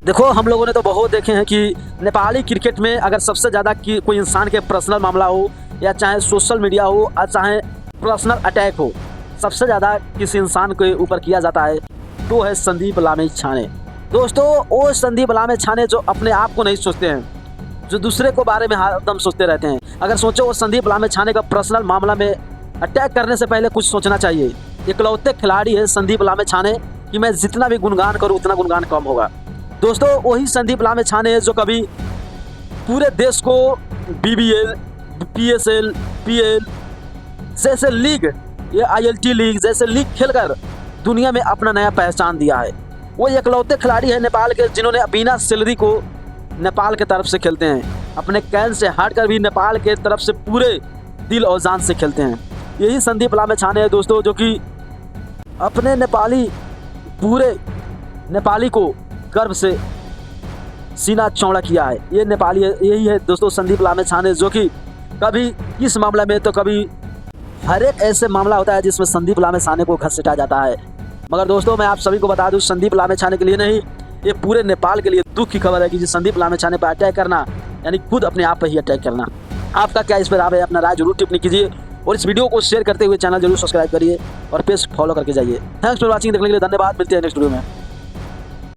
देखो, हम लोगों ने तो बहुत देखे हैं कि नेपाली क्रिकेट में अगर सबसे ज़्यादा कोई इंसान के पर्सनल मामला हो या चाहे सोशल मीडिया हो या चाहे पर्सनल अटैक हो, सबसे ज़्यादा किसी इंसान के ऊपर किया जाता है तो है संदीप लामिछाने छाने। दोस्तों, वो संदीप लामिछाने छाने जो अपने आप को नहीं सोचते हैं, जो दूसरे को बारे में हरदम सोचते रहते हैं। अगर सोचो, वो संदीप लामिछाने छाने का पर्सनल मामला में अटैक करने से पहले कुछ सोचना चाहिए। इकलौते खिलाड़ी है संदीप लामिछाने छाने कि मैं जितना भी गुणगान करूँ उतना गुणगान कम होगा। दोस्तों, वही संदीप लामिछाने छाने है जो कभी पूरे देश को BBL, PSL, PL जैसे लीग, ये ILT लीग जैसे लीग खेलकर दुनिया में अपना नया पहचान दिया है। वो इकलौते खिलाड़ी है नेपाल के जिन्होंने बिना सैलरी को नेपाल के तरफ से खेलते हैं, अपने कैन से हटकर भी नेपाल के तरफ से पूरे दिल और जान से खेलते हैं। यही संदीप लामिछाने छाने है दोस्तों, जो कि अपने पूरे नेपाली को गर्व से सीना चौड़ा किया है। ये नेपाली है, यही है दोस्तों संदीप लामिछाने छाने, जो कि कभी इस मामले में तो कभी हर एक ऐसे मामला होता है जिसमें संदीप लामिछाने छाने को घसीटा जाता है। मगर दोस्तों, मैं आप सभी को बता दूं, संदीप लामिछाने छाने के लिए नहीं, ये पूरे नेपाल के लिए दुख की खबर है कि संदीप लामिछाने छाने पर अटैक करना यानी खुद अपने आप पर ही अटैक करना। आपका क्या इस पर राय है? अपना राय जरूर टिप्पणी कीजिए और इस वीडियो को शेयर करते हुए चैनल जरूर सब्सक्राइब करिए और पेज फॉलो करके जाइए। Thanks for watching. देखने के लिए धन्यवाद। मिलते हैं नेक्स्ट वीडियो में।